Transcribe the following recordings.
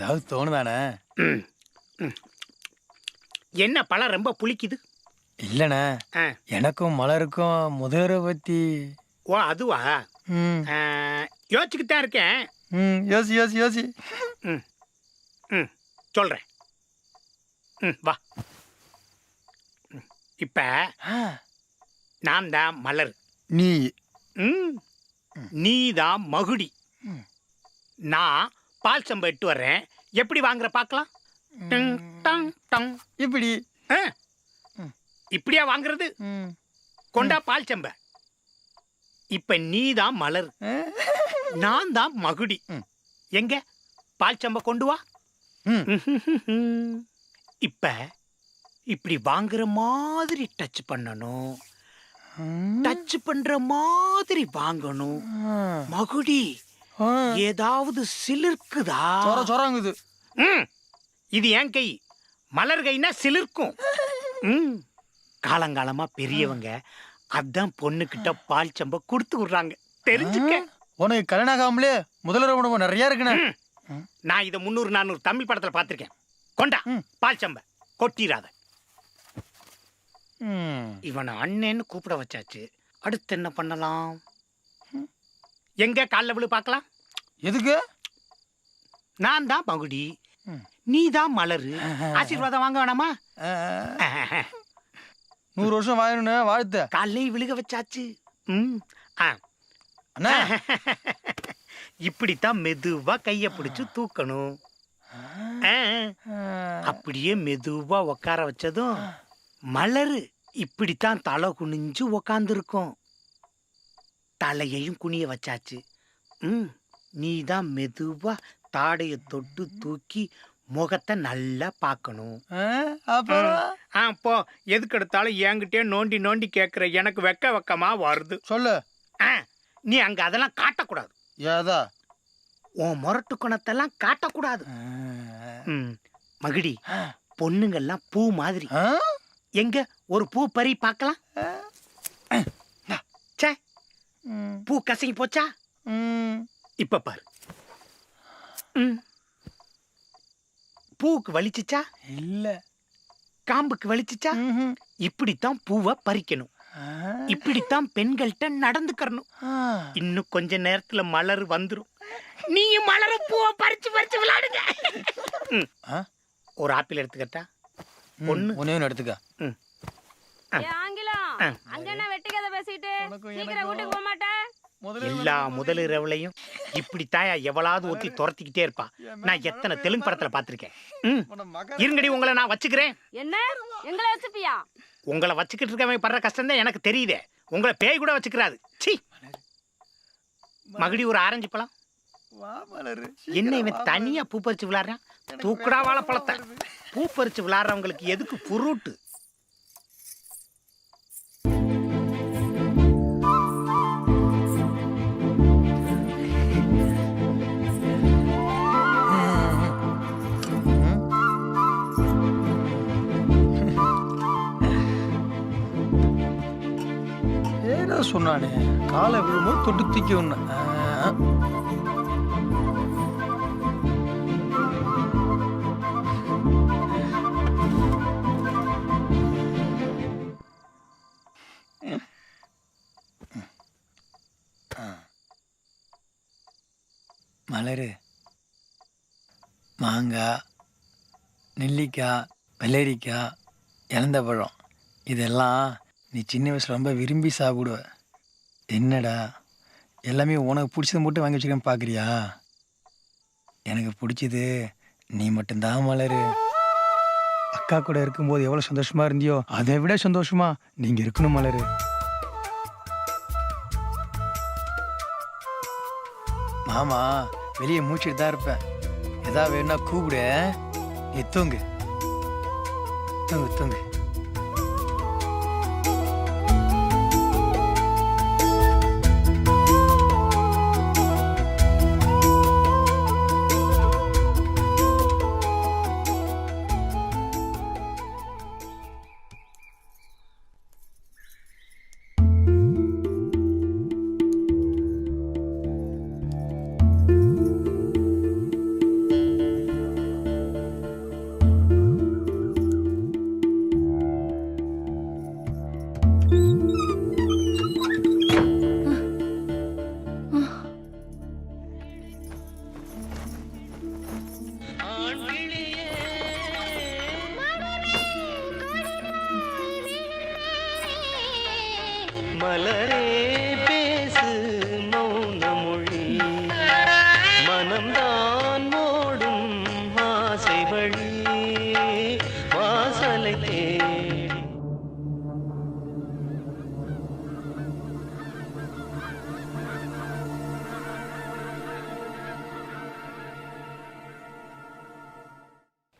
ஏதாவது தோணுதானே? ம், ம். என்ன பழம் ரொம்ப புளிக்குது? இல்லண்ணே, ஆ. எனக்கும் மலருக்கும் முதல்வரை பத்தி. ஓ அதுவா? ம் ஆ, யோசிச்சுக்கிட்டு தான் இருக்கேன். ம் யோசி யோசி யோசி. ம் ம் சொல்கிறேன். வா. இப்ப ஆ, நான் தான் மலர். நீ. ம் நீ தான் மகுடி. ம். நான் பால் சம்பை எட்டு வர்றேன். எப்படி வாங்குற பார்க்கலாம்? Tongue tongue tongue. இப்படி. ஆ, ம். இப்படியா வாங்குறது? ம். கொண்டா பால் சம்பை. இப்ப நீ தான் மலர், நான் தான் மகுடி. ம். எங்க பால் சம்பை கொண்டு வா. ம். இப்ப இப்படி வாங்குற மாதிரி டச் பண்ணணும், ம். டச் பண்ற மாதிரி வாங்கணும். ஆ. மகுடி ஆ. ஏதாவது சிலிர்க்குதா? சொராங்குது. ம், இது என் கை. மலர் கைனா சிலிர்க்கும். ம், காலங்காலமா பெரியவங்க அதான் பொண்ணுகிட்ட பால் சம்பை கொடுத்து விடுறாங்க, தெரிஞ்சுக்க. உனக்கு கல்யாணம் ஆகாமலே முதல்வர் உடம்பு நிறைய இருக்குண்ணே. ம். நான் இதை 300 400 தமிழ் படத்துல பார்த்திருக்கேன். கொண்டா ம். பால் சம்பை, கொட்டிராத. ம். இவனை அண்ணன்னு கூப்பிட வச்சாச்சு. அடுத்து என்ன பண்ணலாம்? எங்க கால்ல விழு பார்க்கலாம். எதுக்கு? நான் தான் மகுடி, ம். நீ தான் மலரு. ஆசீர்வாதம் வாங்க வேணாமா? 100 வருஷம் வாழணும்னு வாழ்த்து. காலையும் விழுக வச்சாச்சு. ம் ஆ அண்ணா. இப்படித்தான் மெதுவா கைய பிடிச்சு தூக்கணும். ஆ, அப்படியே மெதுவா உட்கார வச்சதும் மலரு இப்படித்தான் தலை குனிஞ்சு உக்காந்துருக்கும். தலையையும் குனிய வச்சாச்சு. ம் நீ தான் மெதுவா தாடைய தொட்டு தூக்கி முகத்தை நல்லா பார்க்கணும். அப்புறம் ஆ போ. எதுக்கு எடுத்தாலும் என்கிட்டயே நோண்டி நோண்டி கேட்குற, எனக்கு வெக்கமா வருது. சொல்லு. ஆ, நீ அங்க அதெல்லாம் காட்டக்கூடாது. ஏதா? உன் முரட்டு குணத்தெல்லாம் காட்டக்கூடாது. ம் மகிடி, பொண்ணுங்கெல்லாம் பூ மாதிரி. எங்க ஒரு பூ பறி பார்க்கலாம். சே, பூ கசங்கி போச்சா? இப்ப பாரு. ம், பூவுக்கு வலிச்சுச்சா? இல்ல. காம்புக்கு வலிச்சுச்சா? இப்படித்தான் பூவை பறிக்கணும். இப்படித்தான் பெண்கள்கிட்ட நடந்துக்கறணும். இன்னும் கொஞ்ச நேரத்துல மலர் வந்துரும். நீங்க மலர பூவை பறிச்சு பறிச்சு விளையாடுங்க. ஒரு ஆப்பிள் எடுத்துக்கட்டா? ஒண்ணு ஒண்ணே ஒன்று எடுத்துக்க. ஆங்கிலம் அங்க என்ன வெட்டி கதை பேசிட்டு சீக்கிரம் வீட்டுக்கு போக மாட்டேன். எல்லா முதலிரவுலையும் இப்படித்தான் எவ்வளவு ஊத்தி துரத்திக்கிட்டே இருப்பா. நான் எத்தனை தெலுங்கு படத்துல பாத்திருக்கேன். இருங்கடி, உங்களை நான் வச்சுக்கிறேன். என்ன எங்களை வச்சுப்பியா? உங்களை வச்சுக்கிட்டு இருக்கவன் படுற கஷ்டம் தான் எனக்கு தெரியுதே. உங்களை பேய் கூட வச்சுக்கிறாது. சீ. மகுடி, ஒரு ஆரஞ்சு பழம். என்ன இவன் தனியா பூ பறிச்சு விளையாடுறான்? தூக்குடா வாழைப்பழத்தை. பூ பறிச்சு விளையாடுறவங்களுக்கு எதுக்கு புருட்டு? ஏதோ சொன்னானே, காலை விழும்போது தொட்டு தூக்கி ஒண்ணு. மலரு, மாங்காய், நெல்லிக்காய், வெள்ளரிக்காய், இலந்த பழம், இதெல்லாம் நீ சின்ன வயசுல ரொம்ப விரும்பி சாப்பிடுவ. என்னடா எல்லாமே உனக்கு பிடிச்சது மட்டும் வாங்கி வச்சுக்கன்னு பார்க்குறியா? எனக்கு பிடிச்சது நீ மட்டும்தான் மலரு. அக்கா கூட இருக்கும்போது எவ்வளோ சந்தோஷமா இருந்தியோ அதை விட சந்தோஷமா நீங்கள் இருக்கணும் மலரு. மாமா வெளியே மூச்சிட்டு தான் இருப்பேன். எதா வேணும்னா கூப்பிடு. நீ தூங்கு தூங்கு தூங்கு. மலரே பேசு மௌன மொழி மனம்தான் ஓடும் ஆசை வழி வாசலை தேடி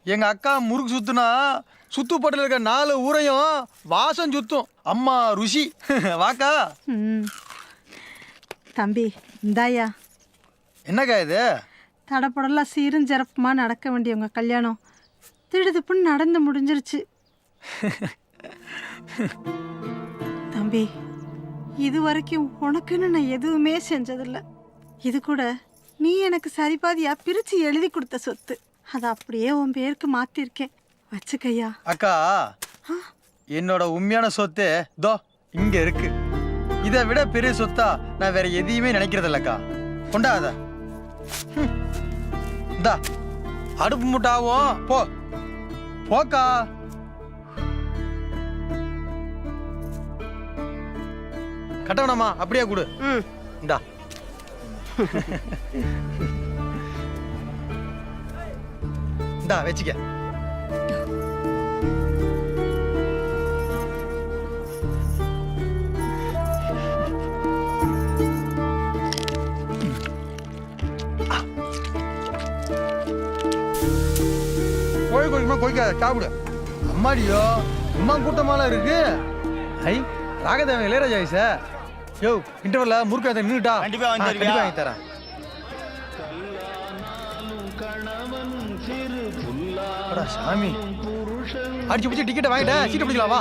எங்க அக்கா முறுக்கு சுத்துனா சுத்துப்பட்டில் இருக்க 4 ஊரையும் வாசம் சுத்தும். அம்மா ருசி. வாக்கா. ம். தம்பி இந்தாயா என்னக்கா இது? தடப்படலாம் சீரும் சிறப்புமா நடக்க வேண்டிய உங்கள் கல்யாணம் திடுதுப்புன்னு நடந்து முடிஞ்சிருச்சு. தம்பி இது வரைக்கும் உனக்குன்னு நான் எதுவுமே செஞ்சதில்ல. இது கூட நீ எனக்கு சரிபாதியா பிரித்து எழுதி கொடுத்த சொத்து. அதை அப்படியே உன் பேருக்கு மாற்றிருக்கேன். வச்சுக்கையா. அக்கா என்னோட உண்மையான சொத்து தோ இங்க இருக்கு. இதை விட பெரிய சொத்தா நான் வேற எதையுமே நினைக்கிறது இல்லக்கா. கொண்டாத. இந்தா அடுப்பு முட்டாவும் போ போக்கா. கட்டணமா அப்படியே கொடு. இந்தா. இந்தா வச்சுக்க. கோழி கோழிக்குமா கோழிக்காத சாப்பிடு. அம்மாடியோ அம்மா கூட்டமாலாம் இருக்கு. ஐ ராகதேவன் இளையராஜா வயசா. யோ இன்டர்வல்ல முறுக்காத நின்றுட்டா. கண்டிப்பா வாங்கி தருவியா? கண்டிப்பா வாங்கி தரேன். சாமி அடிச்சு பிடிச்சி டிக்கெட்டை வாங்கிட்டேன். சீட்டை பிடிக்கலாம் வா.